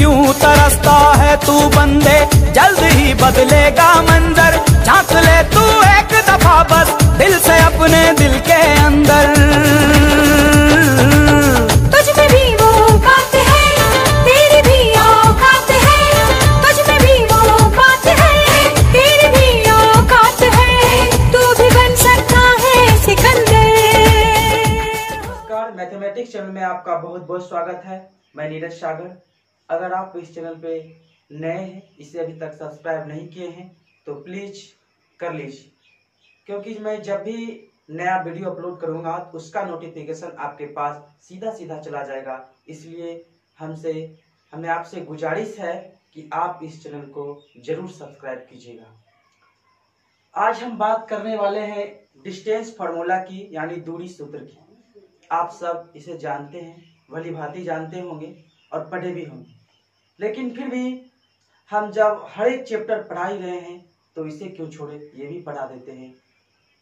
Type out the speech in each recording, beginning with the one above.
क्यों तरसता है तू बंदे, जल्द ही बदलेगा मंजर। झांक ले तू एक दफा बस दिल से अपने दिल के अंदर। तुझ में भी वो बात है, तेरी भी औकात है। तुझ में भी वो बात है, तेरी भी औकात है। तू भी बन सकता है सिकंदर। नमस्कार, मैथमेटिक्स चैनल में आपका बहुत बहुत स्वागत है। मैं नीरज सागर। अगर आप इस चैनल पे नए हैं, इसे अभी तक सब्सक्राइब नहीं किए हैं तो प्लीज कर लीजिए, क्योंकि मैं जब भी नया वीडियो अपलोड करूंगा तो उसका नोटिफिकेशन आपके पास सीधा सीधा चला जाएगा। इसलिए हमें आपसे गुजारिश है कि आप इस चैनल को जरूर सब्सक्राइब कीजिएगा। आज हम बात करने वाले हैं डिस्टेंस फार्मूला की, यानी दूरी सूत्र की। आप सब इसे जानते हैं, भली भांति जानते होंगे और पढ़े भी होंगे, लेकिन फिर भी हम जब हर एक चैप्टर पढ़ा ही रहे हैं तो इसे क्यों छोड़े, ये भी पढ़ा देते हैं।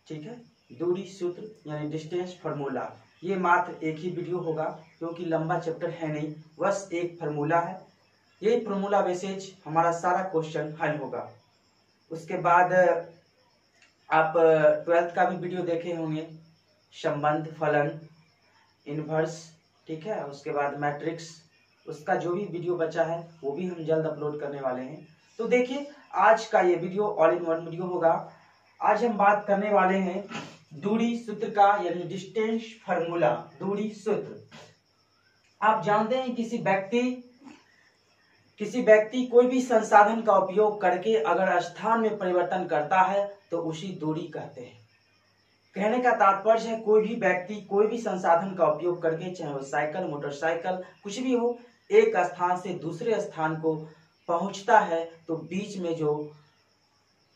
ठीक है, दूरी सूत्र यानी डिस्टेंस फार्मूला, ये मात्र एक ही वीडियो होगा क्योंकि लंबा चैप्टर है नहीं, बस एक फार्मूला है। यही फार्मूला बेसिस हमारा सारा क्वेश्चन हल होगा। उसके बाद आप 12th का भी वीडियो देखे होंगे, संबंध, फलन, इनवर्स, ठीक है। उसके बाद मैट्रिक्स, उसका जो भी वीडियो बचा है वो भी हम जल्द अपलोड करने वाले हैं। तो देखिए, आज का ये video all in one video होगा। आज हम बात करने वाले हैं दूरी सूत्र का, यानी डिस्टेंस फार्मूला, दूरी सूत्र। आप जानते हैं किसी व्यक्ति कोई भी संसाधन का उपयोग करके अगर स्थान में परिवर्तन करता है तो उसी दूरी कहते हैं। कहने का तात्पर्य है कोई भी व्यक्ति कोई भी संसाधन का उपयोग करके, चाहे वो साइकिल, मोटरसाइकिल, कुछ भी हो, एक स्थान से दूसरे स्थान को पहुंचता है तो बीच में जो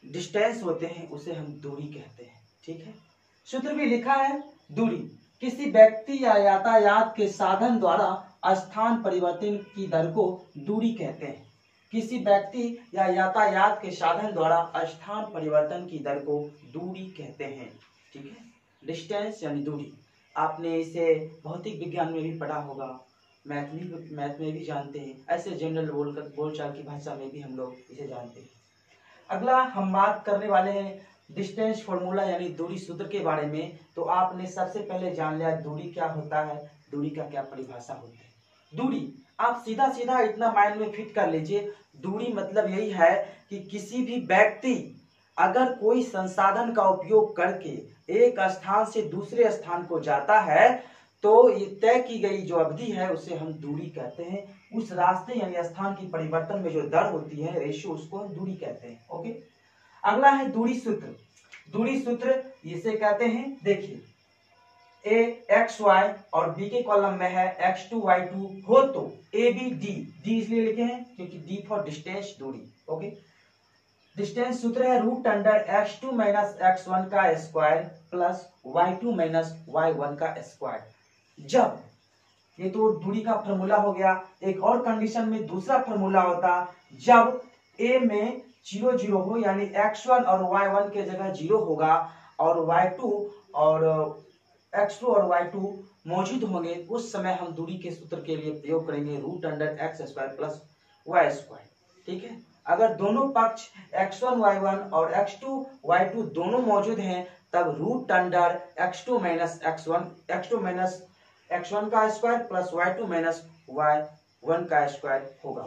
डिस्टेंस होते हैं उसे हम दूरी कहते हैं। ठीक है, सूत्र भी लिखा है, दूरी किसी व्यक्ति या यातायात के साधन द्वारा स्थान परिवर्तन की दर को दूरी कहते हैं। किसी व्यक्ति या यातायात के साधन द्वारा स्थान परिवर्तन की दर को दूरी कहते हैं। ठीक है, डिस्टेंस यानी दूरी। आपने इसे भौतिक विज्ञान में भी पढ़ा होगा, मैथ में भी जानते हैं, ऐसे जनरल बोलचाल की भाषा में भी हम लोग इसे जानते हैं। अगला हम बात करने वाले हैं डिस्टेंस फार्मूला यानी दूरी सूत्र के बारे में। तो आपने सबसे पहले जान लिया दूरी क्या होता है, दूरी का क्या परिभाषा होती है। दूरी आप सीधा सीधा इतना माइंड में फिट कर लीजिए, दूरी मतलब यही है कि किसी भी व्यक्ति अगर कोई संसाधन का उपयोग करके एक स्थान से दूसरे स्थान को जाता है तो ये तय की गई जो अवधि है उसे हम दूरी कहते हैं। उस रास्ते यानी स्थान की परिवर्तन में जो दर होती है, रेशियो, उसको हम दूरी कहते हैं। ओके, अगला है दूरी सूत्र। दूरी सूत्र इसे कहते हैं, देखिए, ए एक्स वाई और बी के कॉलम में है x2 y2 हो तो ए बी डी इसलिए लिखे हैं क्योंकि डी फॉर डिस्टेंस, दूरी। ओके, डिस्टेंस सूत्र है root under x2 minus x1 का square plus y2 minus y1 का स्क्वायर। जब ये तो दूरी का फार्मूला हो गया, एक और कंडीशन में दूसरा फार्मूला होता जब a में 0 0 हो, यानी x1 और y1 के जगह 0 होगा और y2 और x2 और y2 मौजूद होंगे, उस समय हम दूरी के सूत्र के लिए प्रयोग करेंगे root under x square plus y square. ठीक है, अगर दोनों पक्ष x1 y1 और x2 y2 दोनों मौजूद हैं तब root under x2 minus x1 का square plus y2 minus y1 का स्क्वायर होगा।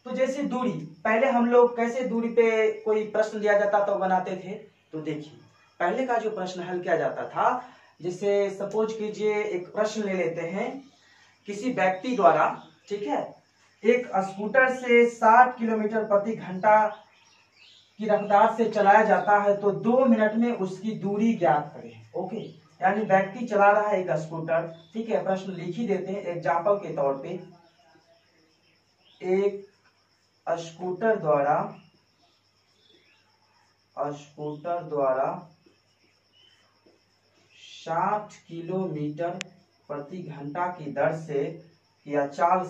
तो जैसे दूरी, पहले हम लोग कैसे दूरी पे कोई प्रश्न दिया जाता तो बनाते थे। तो देखिए, पहले का जो प्रश्न हल किया जाता था, जैसे सपोज कीजिए एक प्रश्न ले लेते हैं, किसी व्यक्ति द्वारा, ठीक है, एक स्कूटर से 60 किलोमीटर प्रति घंटा की रफ्तार से चलाया जाता है तो 2 मिनट में उसकी दूरी ज्ञात करें। ओके, यानी व्यक्ति चला रहा है एक स्कूटर, ठीक है, प्रश्न लिख ही देते हैं एग्जाम्पल के तौर पे। एक स्कूटर द्वारा 60 किलोमीटर प्रति घंटा की दर से या चाल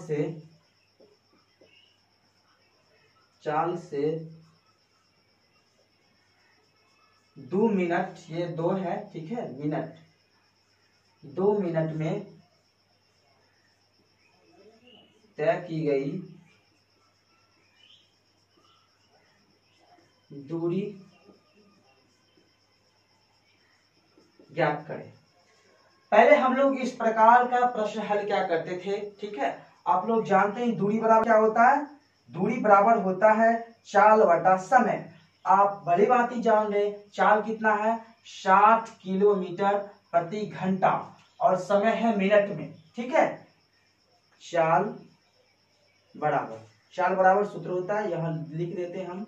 से 2 मिनट, ये 2 है, ठीक है, मिनट, 2 मिनट में तय की गई दूरी ज्ञात करें। पहले हम लोग इस प्रकार का प्रश्न हल क्या करते थे, ठीक है। आप लोग जानते हैं दूरी बराबर क्या होता है, दूरी बराबर होता है चाल बटा समय। आप भली भांति जान रहे चाल कितना है, 60 किलोमीटर प्रति घंटा और समय है मिनट में, ठीक है। चाल बराबर सूत्र होता है, यहां लिख देते हैं हम,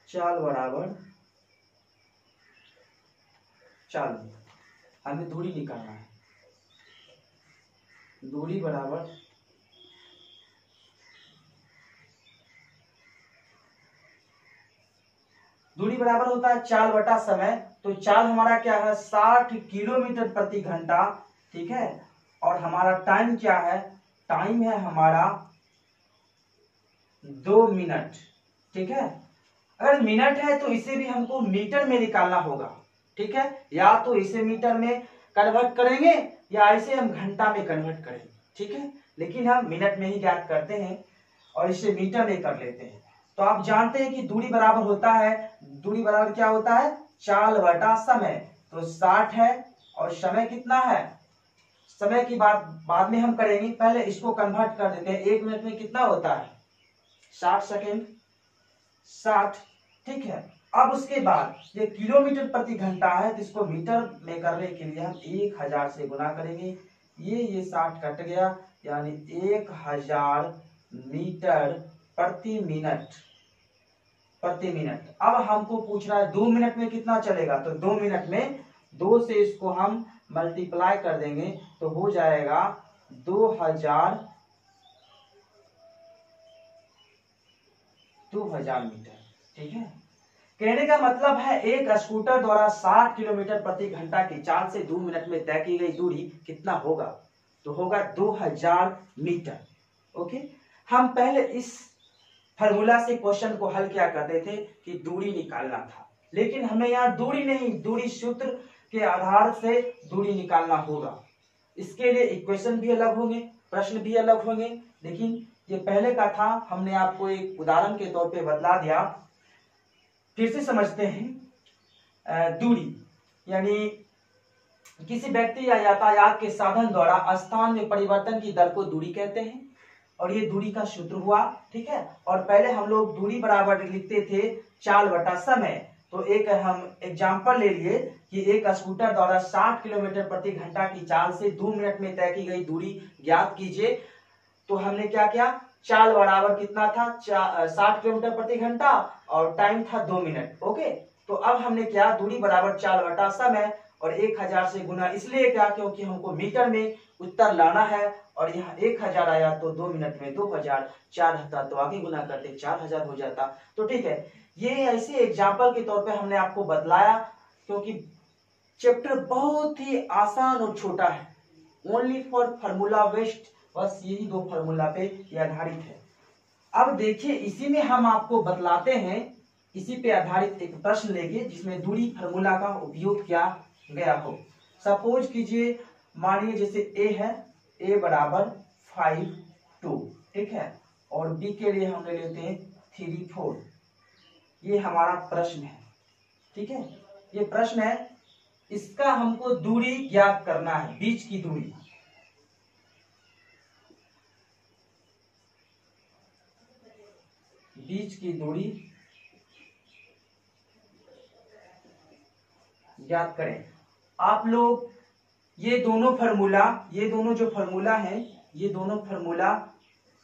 चाल बराबर चाल, हमें दूरी निकालना है, दूरी बराबर होता है चाल बटा समय। तो चाल हमारा क्या है, 60 किलोमीटर प्रति घंटा, ठीक है। और हमारा टाइम क्या है, टाइम है हमारा 2 मिनट, ठीक है। अगर मिनट है तो इसे भी हमको मीटर में निकालना होगा, ठीक है। या तो इसे मीटर में कन्वर्ट करेंगे या इसे हम घंटा में कन्वर्ट करेंगे, ठीक है। लेकिन हम मिनट में ही ज्ञात करते हैं और इसे मीटर में कर लेते हैं। तो आप जानते हैं कि दूरी बराबर होता है, दूरी बराबर क्या होता है, चाल बटा समय। तो 60 है और समय कितना है, समय की बात बाद में हम करेंगे, पहले इसको कन्वर्ट कर देते हैं। 1 मिनट में कितना होता है, 60 सेकेंड, 60, ठीक है। अब उसके बाद ये किलोमीटर प्रति घंटा है, तो इसको मीटर में करने के लिए हम 1000 से गुना करेंगे। ये 60 कट गया, यानी 1000 मीटर प्रति मिनट। अब हमको पूछ रहा है 2 मिनट में कितना चलेगा, तो 2 मिनट में 2 से इसको हम मल्टीप्लाई कर देंगे तो हो जाएगा 2000 मीटर, ठीक है। कहने का मतलब है एक स्कूटर द्वारा 60 किलोमीटर प्रति घंटा की चाल से 2 मिनट में तय की गई दूरी कितना होगा, तो होगा 2000 मीटर। ओके, हम पहले इस फार्मूला से क्वेश्चन को हल क्या करते थे कि दूरी निकालना था, लेकिन हमें यहाँ दूरी नहीं, दूरी सूत्र के आधार से दूरी निकालना होगा। इसके लिए इक्वेशन भी अलग होंगे, प्रश्न भी अलग होंगे, लेकिन ये पहले का था, हमने आपको एक उदाहरण के तौर पे बतला दिया। फिर से समझते हैं। दूरी यानी किसी व्यक्ति या यातायात के साधन द्वारा स्थान में परिवर्तन की दर को दूरी कहते हैं, और ये दूरी का सूत्र हुआ, ठीक है। और पहले हम लोग दूरी बराबर लिखते थे चाल बटा समय। तो एक हम एग्जांपल ले लिए कि एक स्कूटर द्वारा 60 किलोमीटर प्रति घंटा की चाल से 2 मिनट में तय की गई दूरी ज्ञात कीजिए। तो हमने क्या किया, चाल बराबर कितना था, 60 किलोमीटर प्रति घंटा और टाइम था 2 मिनट। ओके, तो अब हमने क्या, दूरी बराबर चाल बटा समय और 1000 से गुना, इसलिए क्या, क्योंकि हमको मीटर में उत्तर लाना है और यहाँ 1000 आया तो 2 मिनट में 2000, 4 होता तो आगे गुना करते 4000 हो जाता। तो ठीक है, ये ऐसे एग्जाम्पल के तौर पे हमने आपको बतलाया, क्योंकि चैप्टर बहुत ही आसान और छोटा है, ओनली फॉर फार्मूला वेस्ट, बस यही 2 फार्मूला पे ये आधारित है। अब देखिए, इसी में हम आपको बतलाते हैं, इसी पे आधारित एक प्रश्न लेंगे जिसमें दूरी फार्मूला का उपयोग किया गया हो। सपोज कीजिए, मानिए जैसे ए है, ए बराबर 5, 2, ठीक है, और बी के लिए हम ले लेते हैं 3, 4। ये हमारा प्रश्न है, ठीक है, ये प्रश्न है, इसका हमको दूरी ज्ञात करना है, बीच की दूरी। बीच की दूरी ज्ञात करें। आप लोग ये दोनों जो फार्मूला है, ये दोनों फार्मूला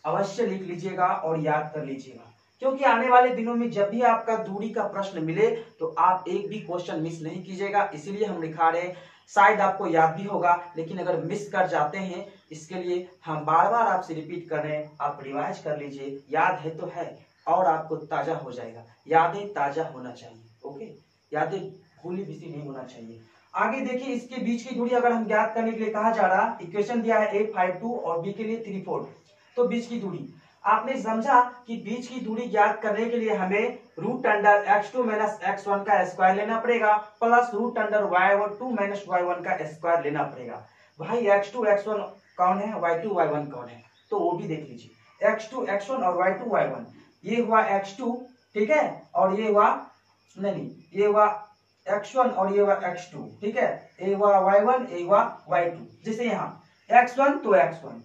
अवश्य लिख लीजिएगा और याद कर लीजिएगा, क्योंकि आने वाले दिनों में जब भी आपका दूरी का प्रश्न मिले तो आप एक भी क्वेश्चन मिस नहीं कीजिएगा। इसीलिए हम लिखा रहे हैं, शायद आपको याद भी होगा, लेकिन अगर मिस कर जाते हैं, इसके लिए हम बार बार आपसे रिपीट कर रहे हैं, आप रिवाइज कर लीजिए। याद है तो है, और आपको ताजा हो जाएगा। यादें ताजा होना चाहिए, ओके, यादें भूली बिसी नहीं होना चाहिए। आगे देखिए, इसके बीच की दूरी अगर हम ज्ञात करने के लिए कहा जा रहा, इक्वेशन दिया है 8, 5, 2 और बी के लिए 3, 4। तो बीच की दूरी आपने समझा कि बीच की दूरी ज्ञात करने के लिए हमें √x2 - x1 का स्क्वायर लेना पड़ेगा, प्लस √y2 - y1 का स्क्वायर लेना पड़ेगा। भाई x2 x1 कौन है, y2 y1 कौन है, तो वो भी देख लीजिए। x2 x1 और y2 y1, ये हुआ x2, ठीक है, और ये हुआ नहीं, ये हुआ x1 और ये हुआ x2, ठीक है, ये हुआ y1, ये हुआ y2। जैसे यहाँ x1 तो x1,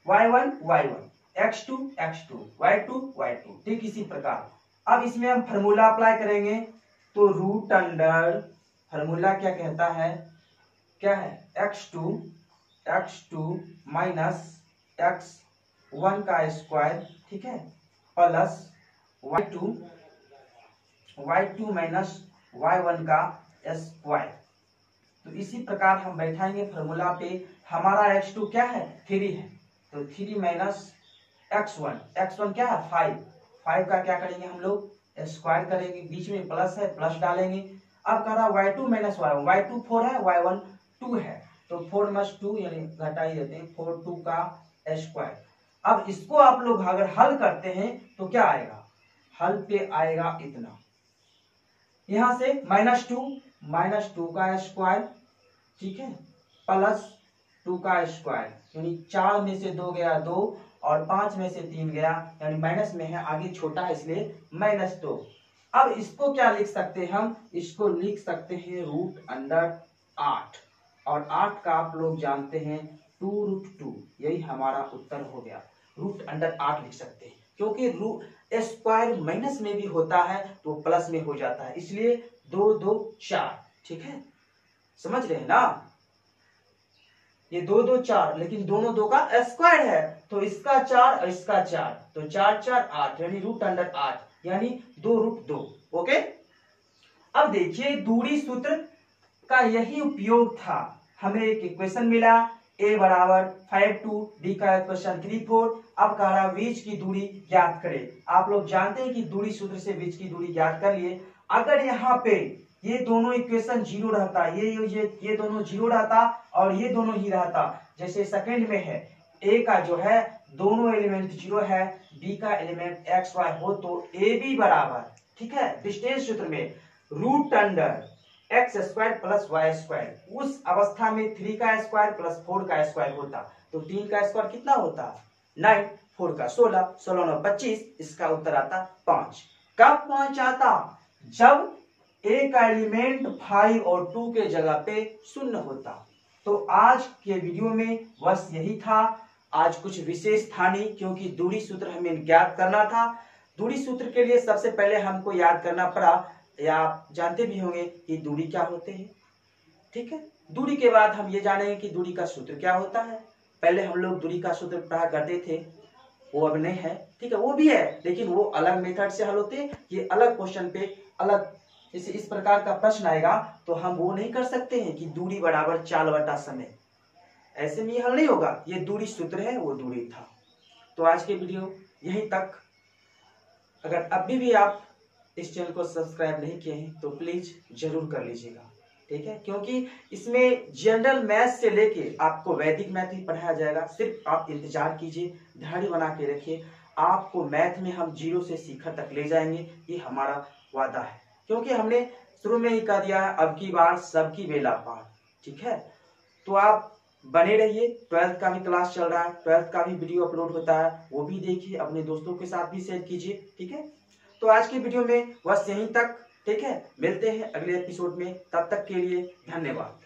y1 y1, x2 x2, y2 y2, ठीक इसी प्रकार। अब इसमें हम फॉर्मूला अप्लाई करेंगे, तो रूट अंडर फॉर्मूला क्या कहता है, क्या है, x2 माइनस x1 का स्क्वायर, ठीक है, प्लस y2 माइनस y1 का स्क्वायर। तो इसी प्रकार हम बैठाएंगे फॉर्मूला पे। हमारा x2 क्या है, 3 है, तो 3 माइनस x1 क्या है, 5 का क्या करेंगे हम लोग, स्क्वायर करेंगे, बीच में प्लस है, प्लस डालेंगे। अब कह रहा y2 माइनस y1, y2 4 है, y1 2 है, तो 4 माइनस 2 यानी घटा ही देते हैं, 4 2 का स्क्वायर। अब इसको आप लोग अगर हल करते हैं तो क्या आएगा, हल पे आएगा इतना, यहां से -2 का स्क्वायर, ठीक है, प्लस 2 का स्क्वायर, यानी 4 में से 2 गया 2 और 5 में से 3 गया, यानी माइनस में है, आगे छोटा है इसलिए -2। अब इसको क्या लिख सकते हैं हम, इसको लिख सकते हैं रूट अंडर 8, और 8 का आप लोग जानते हैं 2√2, यही हमारा उत्तर हो गया। रूट अंडर 8 लिख सकते हैं, क्योंकि स्क्वायर माइनस में भी होता है तो प्लस में हो जाता है, इसलिए 2 2 4, ठीक है, समझ रहे हैं ना, ये 2 2 4, लेकिन दोनों 2 का स्क्वायर है, तो इसका 4 और इसका 4, तो 4 4 8, यानी रूट अंडर 8, यानी 2√2। ओके, अब देखिए दूरी सूत्र का यही उपयोग था, हमें एक इक्वेशन मिला, a बराबर 5 2, d का इक्वेशन 3 4। अब कह रहा बीच की दूरी ज्ञात करें। आप लोग जानते हैं कि दूरी सूत्र से बीच की दूरी ज्ञात कर लिए। अगर यहाँ पे ये दोनों इक्वेशन 0 रहता, ये दोनों 0 रहता और ये दोनों ही रहता, जैसे सेकंड में है, a का जो है दोनों एलिमेंट 0 है, b का एलिमेंट x y हो, तो ab बराबर, ठीक है, डिस्टेंस सूत्र में root under x² plus y², उस अवस्था में 3 का स्क्वायर प्लस 4 का स्क्वायर होता, तो 3 का स्क्वायर कितना होता, 9, 4 का 16, 16 9 25, इसका उत्तर आता 5। कब 5 आता, जब a का एलिमेंट 5 और 2 के जगह पे 0 होता। तो आज के वीडियो में बस यही था, आज कुछ विशेष था नहीं, क्योंकि दूरी सूत्र हमें ज्ञात करना था। दूरी सूत्र के लिए सबसे पहले हमको याद करना पड़ा, या आप जानते भी होंगे कि दूरी क्या होते हैं, ठीक है। दूरी के बाद हम ये जानेंगे कि दूरी का सूत्र क्या होता है। पहले हम लोग दूरी का सूत्र पढ़ा करते थे, वो अब नहीं है, ठीक है, वो भी है, लेकिन वो अलग मेथड से हल होते हैं, ये अलग क्वेश्चन पे अलग, जैसे इस प्रकार का प्रश्न आएगा तो हम वो नहीं कर सकते हैं कि दूरी बराबर चाल बटा समय, ऐसे में हल नहीं होगा, ये दूरी सूत्र है, वो दूरी था। तो आज के वीडियो यहीं तक। अगर अभी भी आप इस चैनल को सब्सक्राइब नहीं किए हैं तो प्लीज जरूर कर लीजिएगा, ठीक है, क्योंकि इसमें जनरल मैथ से लेके आपको वैदिक मैथ ही पढ़ाया जाएगा। सिर्फ आप इंतजार कीजिए, धैर्य बना के रखिए, आपको मैथ में हम 0 से शिखर तक ले जाएंगे, ये हमारा वादा है, क्योंकि हमने शुरू में ही कह दिया है, अब की बार सबकी बेला पार, ठीक है। तो आप बने रहिए, 12th का भी क्लास चल रहा है, 12th का भी वीडियो अपलोड होता है, वो भी देखिए, अपने दोस्तों के साथ भी शेयर कीजिए, ठीक है। तो आज की वीडियो में बस यहीं तक, ठीक है, मिलते हैं अगले एपिसोड में, तब तक के लिए धन्यवाद।